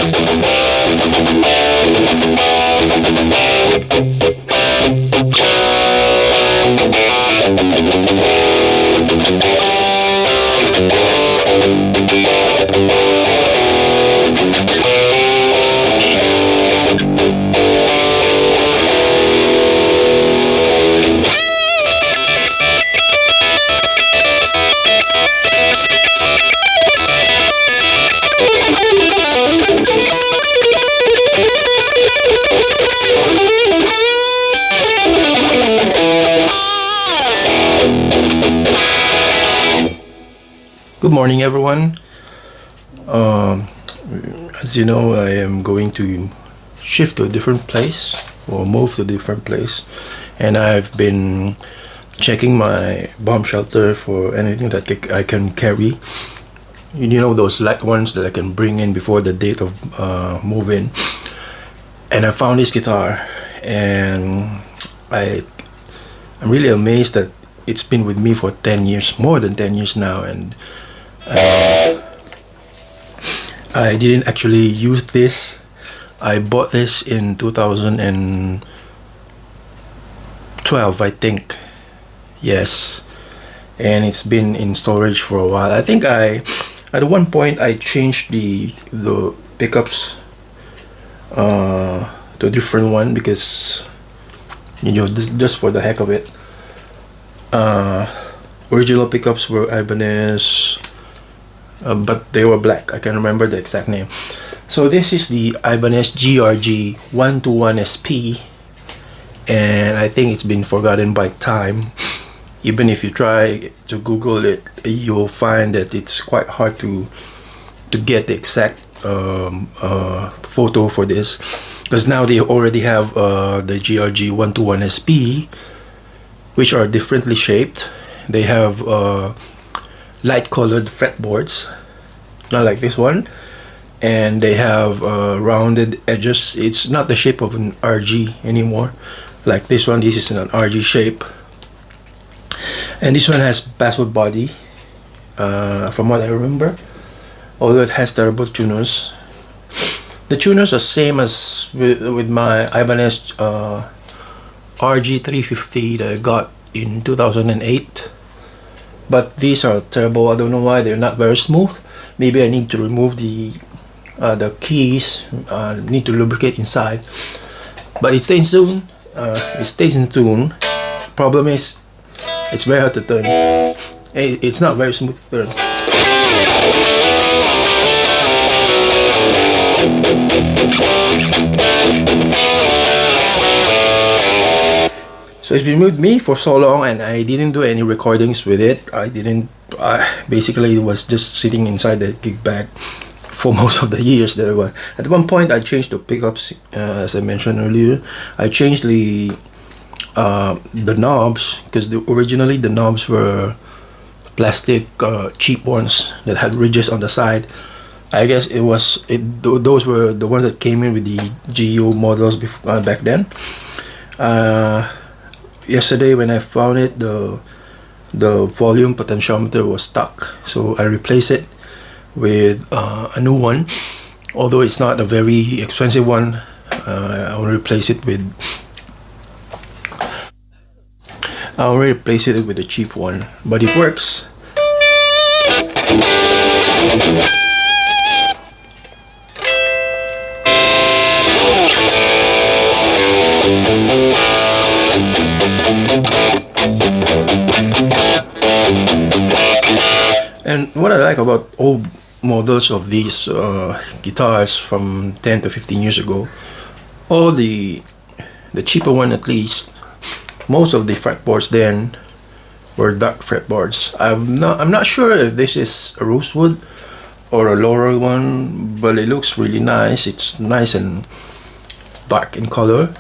Good morning, everyone. As you know, I am going to shift to a different place or move to a different place, and I've been checking my bomb shelter for anything that I can carry. You know, those light ones that I can bring in before the date of move-in. And I found this guitar, and I'm really amazed that it's been with me for 10 years, more than 10 years now, and I didn't actually use this. I bought this in 2012, I think. Yes, and it's been in storage for a while. I think at one point I changed the pickups to a different one because, you know, just for the heck of it. Original pickups were Ibanez, but they were black. I can't remember the exact name. So this is the Ibanez GRG121SP, and I think it's been forgotten by time. Even if you try to Google it, you'll find that it's quite hard to get the exact photo for this, because now they already have the GRG121SP, which are differently shaped. They have light colored fretboards, not like this one, and they have rounded edges. It's not the shape of an RG anymore like this one. This is an RG shape, and this one has basswood body, from what I remember, although it has turbo tuners. The tuners are same as with my Ibanez RG350 that I got in 2008, but these are turbo. I don't know why they're not very smooth. Maybe I need to remove the keys, need to lubricate inside, but it stays in tune. It stays in tune. Problem is, it's very hard to turn. It's not very smooth to turn. So it's been with me for so long, and I didn't do any recordings with it. Basically it was just sitting inside the gig bag for most of the years that I was. At one point I changed the pickups, as I mentioned earlier. I changed the knobs, because originally the knobs were plastic, cheap ones that had ridges on the side. I guess those were the ones that came in with the GU models back then. Yesterday when I found it, the volume potentiometer was stuck, so I replaced it with a new one, although it's not a very expensive one. I'll replace it with a cheap one, but it works. And what I like about old models of these guitars from 10 to 15 years ago, or the cheaper one at least, most of the fretboards then were dark fretboards. I'm not sure if this is a rosewood or a laurel one, but it looks really nice. It's nice and dark in color.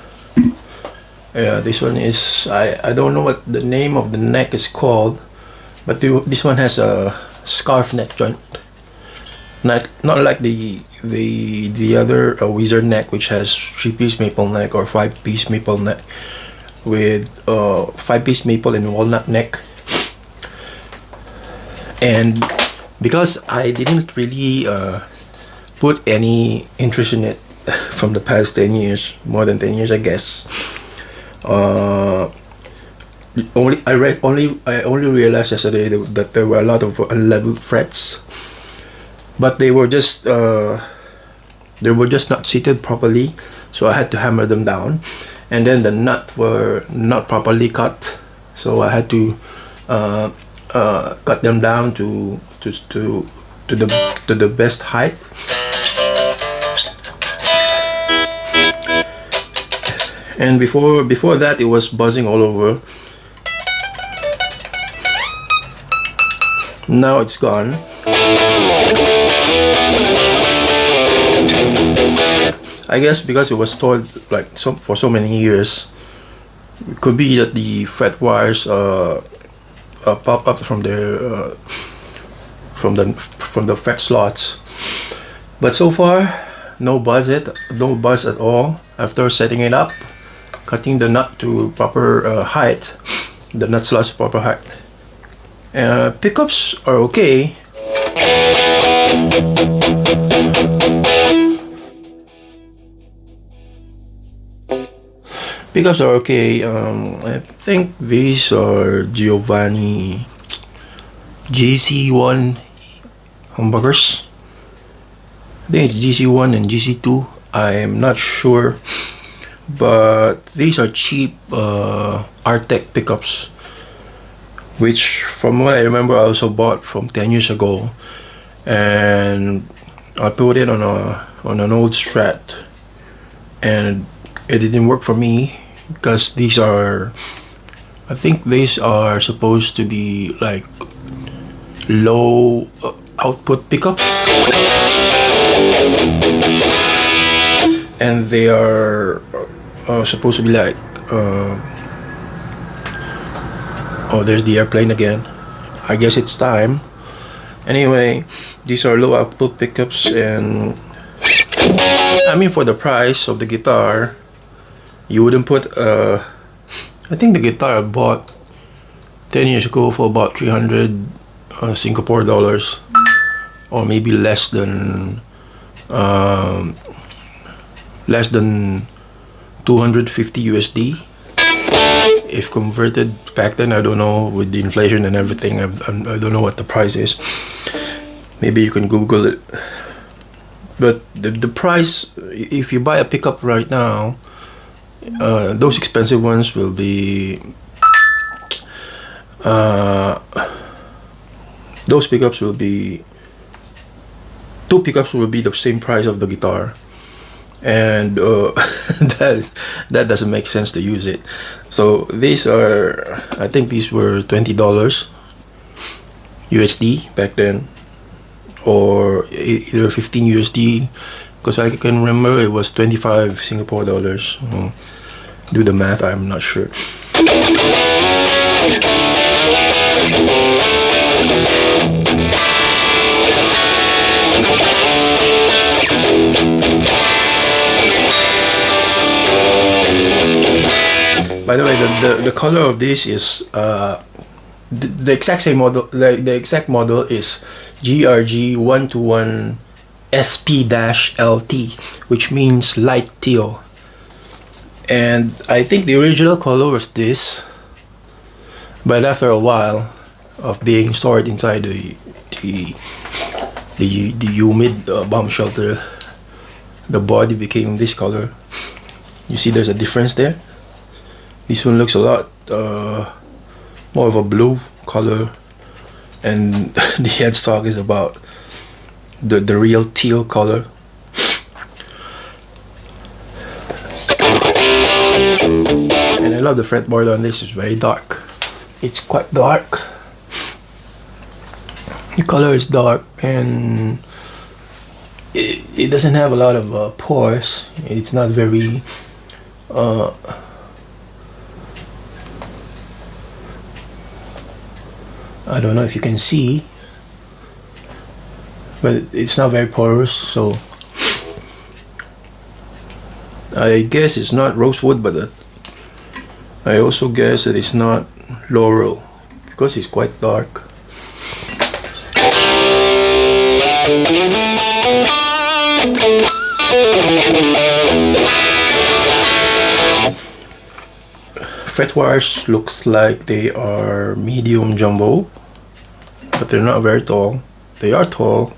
Yeah, this one is, I don't know what the name of the neck is called, but this one has a scarf neck joint, not like the other wizard neck, which has 3-piece maple neck or 5-piece maple neck, with 5-piece maple and walnut neck. And because I didn't really put any interest in it from the past 10 years, more than 10 years, I guess. I only realized yesterday that there were a lot of unleveled frets, but they were just not seated properly, so I had to hammer them down. And then the nut were not properly cut, so I had to cut them down to the best height. And before that, it was buzzing all over. Now it's gone. I guess because it was stored like for so many years, it could be that the fret wires pop up from the fret slots. But so far, no buzz at all. After setting it up, cutting the nut to proper height, the nut slots to proper height. Pickups are okay. Pickups are okay. I think these are Giovanni GC1 humbuckers. I think it's GC1 and GC2. I'm not sure, but these are cheap Artec pickups, which from what I remember I also bought from 10 years ago, and I put it on an old Strat, and it didn't work for me because I think these are supposed to be like low output pickups, and they are supposed to be like oh, there's the airplane again. I guess it's time. Anyway, these are low output pickups, and I mean, for the price of the guitar, you wouldn't put I think the guitar I bought 10 years ago for about 300 Singapore dollars, or maybe less than 250 USD. If converted back then, I don't know, with the inflation and everything, I don't know what the price is. Maybe you can Google it. But the price, if you buy a pickup right now, those expensive ones will be those pickups will be, two pickups will be the same price of the guitar, and that doesn't make sense to use it. So these are, I think these were $20 USD back then, or either 15 USD, because I can remember it was 25 Singapore dollars. Do the math, I'm not sure. By the way, the color of this is the exact same model. The exact model is GRG121SP-LT, which means light teal. And I think the original color was this, but after a while of being stored inside the humid bomb shelter, the body became this color. You see there's a difference there. This one looks a lot more of a blue color, and the headstock is about the real teal color. And I love the fretboard on this. It's very dark. It's quite dark. The color is dark, and it doesn't have a lot of pores. It's not very I don't know if you can see, but it's not very porous, so I guess it's not rosewood, but I also guess that it's not laurel because it's quite dark. fret wires looks like they are medium jumbo, but they're not very tall. They are tall,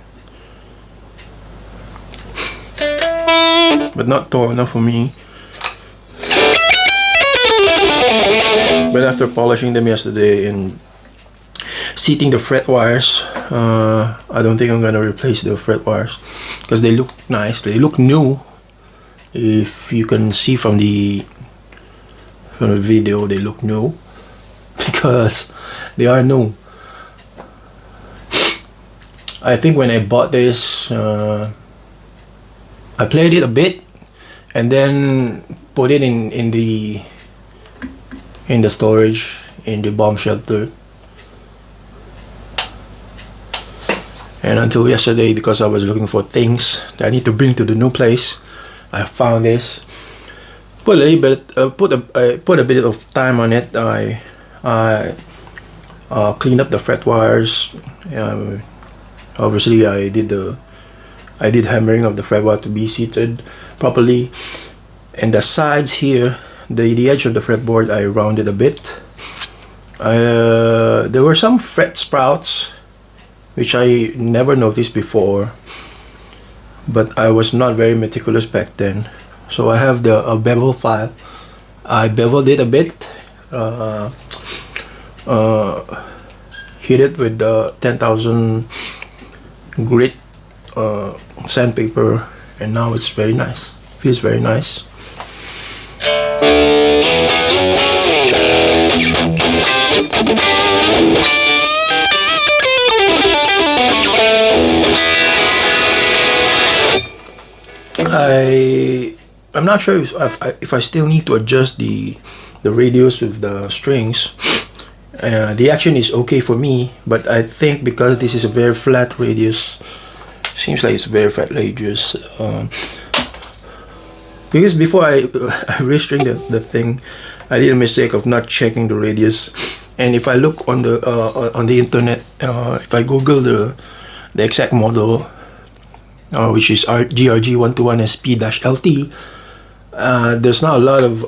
but not tall enough for me. But after polishing them yesterday and seating the fret wires, I don't think I'm gonna replace the fret wires because they look nice. They look new. If you can see from the video, they look new because they are new. I think when I bought this, I played it a bit and then put it in the storage in the bomb shelter. And until yesterday, because I was looking for things that I need to bring to the new place, I found this. Put a bit of time on it. I cleaned up the fret wires. Obviously, I did hammering of the fret wire to be seated properly. And the sides here, the edge of the fretboard, I rounded a bit. There were some fret sprouts which I never noticed before, but I was not very meticulous back then. So I have the bevel file. I beveled it a bit, hit it with the 10,000 grit sandpaper, and now it's very nice. Feels very nice. I'm not sure if I still need to adjust the radius with the strings. The action is okay for me, but I think because this is a very flat radius, seems like it's a very flat radius. Because before I restring the thing, I did a mistake of not checking the radius. And if I look on the internet, if I Google the exact model, which is GRG121SP-LT, there's not a lot of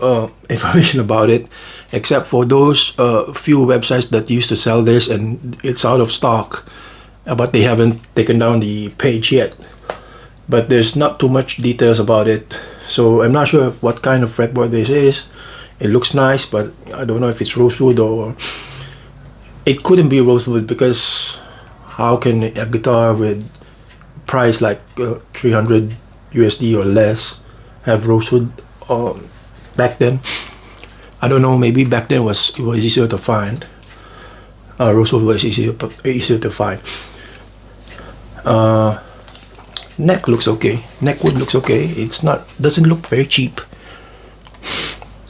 information about it, except for those few websites that used to sell this, and it's out of stock, but they haven't taken down the page yet. But there's not too much details about it, so I'm not sure what kind of fretboard this is. It looks nice, but I don't know if it's rosewood or... It couldn't be rosewood, because how can a guitar with price like 300 USD or less have rosewood back then? I don't know, maybe back then it was easier to find. Rosewood was easier to find. Neck looks okay. Neck wood looks okay. Doesn't look very cheap.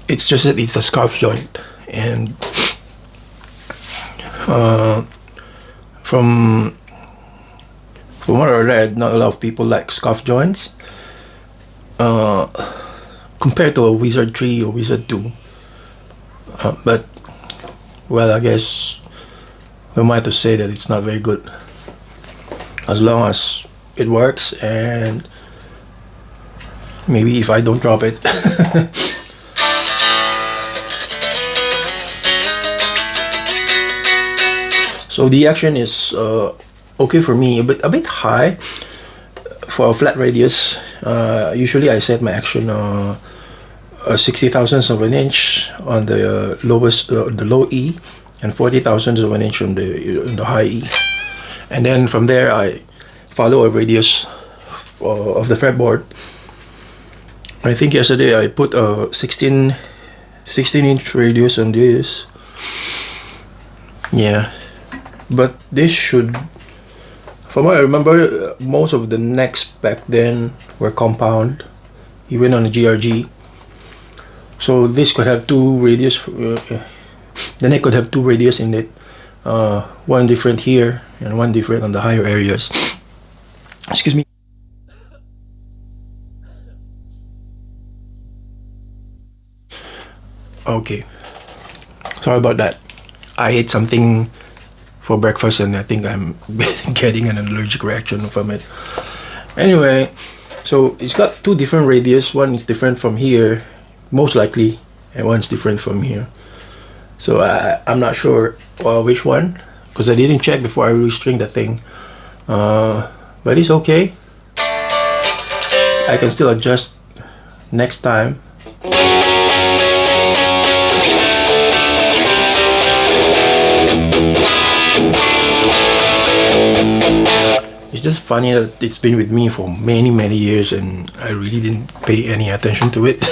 It's just that it's a scarf joint, and from what I read, not a lot of people like scarf joints compared to a Wizard 3 or Wizard 2. But, well, I guess we might have to say that it's not very good, as long as it works, and maybe if I don't drop it. So the action is okay for me, but a bit high for a flat radius. Usually I set my action 60 thousandths of an inch on the lowest, the low E, and 40 thousandths of an inch on the high E, and then from there I follow a radius of the fretboard. I think yesterday I put a 16 inch radius on this. Yeah. But this should, from what I remember, most of the necks back then were compound, even on the GRG. So this could have two radius, the neck could have two radius in it, one different here and one different on the higher areas. Excuse me. Okay, sorry about that. I ate something for breakfast and I think I'm getting an allergic reaction from it. Anyway, so it's got two different radius. One is different from here, most likely, and one's different from here. So I'm not sure which one, because I didn't check before I restring the thing. But it's okay. I can still adjust next time. It's just funny that it's been with me for many years and I really didn't pay any attention to it.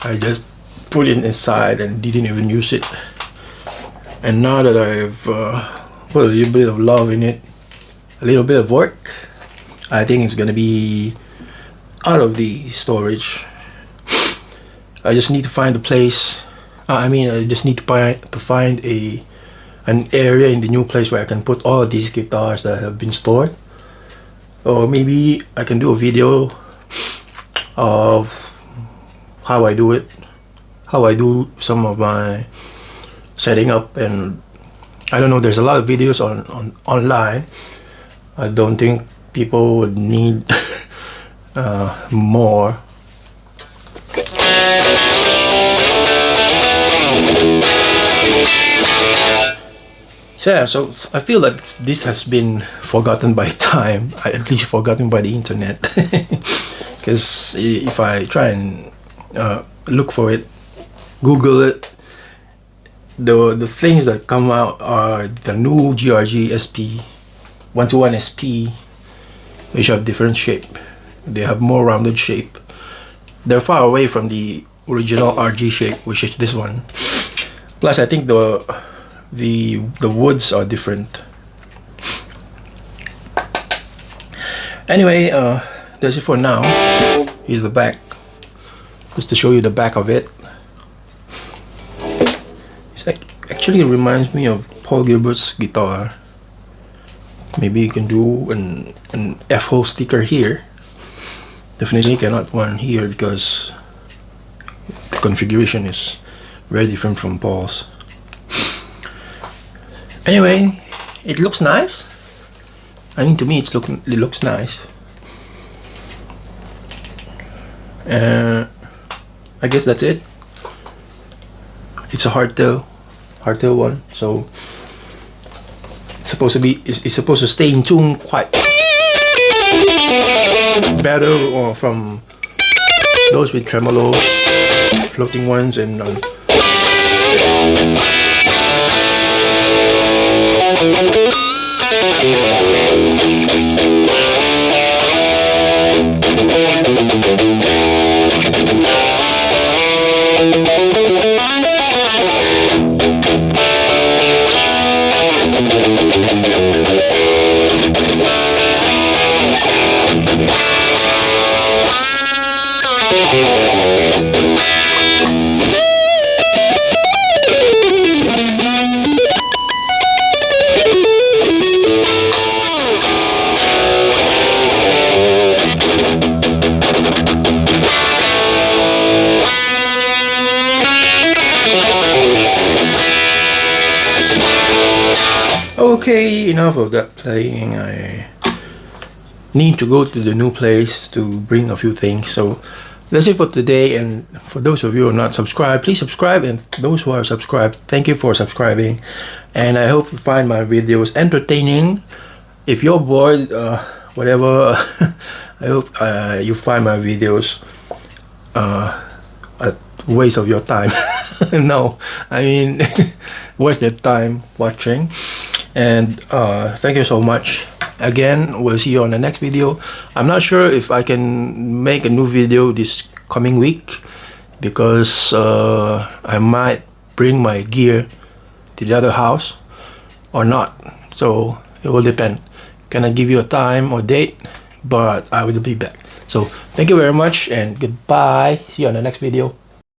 I just put it aside and didn't even use it. And now that I've put a little bit of love in it, a little bit of work, I think it's gonna be out of the storage. I just need to find a place. I just need to find an area in the new place where I can put all of these guitars that have been stored. Or maybe I can do a video of how I do it, how I do some of my setting up. And I don't know, there's a lot of videos online. I don't think people would need more. Yeah, so I feel like this has been forgotten by time, at least forgotten by the internet. Because if I try and look for it, Google it, the things that come out are the new GRG121SP, which have different shape. They have more rounded shape. They're far away from the original RG shape, which is this one. Plus, I think the woods are different. Anyway, that's it for now. Here's the back, just to show you the back of it. It's like, actually reminds me of Paul Gilbert's guitar. Maybe you can do an F-hole sticker here. Definitely cannot one here because the configuration is very different from Paul's. Anyway, it looks nice. I mean, to me, it looks nice. I guess that's it. It's a hardtail one, so it's supposed to stay in tune quite better, or from those with tremolos, floating ones, and okay, enough of that playing. I need to go to the new place to bring a few things. So that's it for today. And for those of you who are not subscribed, please subscribe. And those who are subscribed, thank you for subscribing. And I hope you find my videos entertaining. If you're bored, whatever, I hope you find my videos a waste of your time. No, I mean, waste your time watching. And thank you so much. Again, we'll see you on the next video. I'm not sure if I can make a new video this coming week, because I might bring my gear to the other house or not. So it will depend. Cannot give you a time or date, but I will be back. So thank you very much and goodbye. See you on the next video.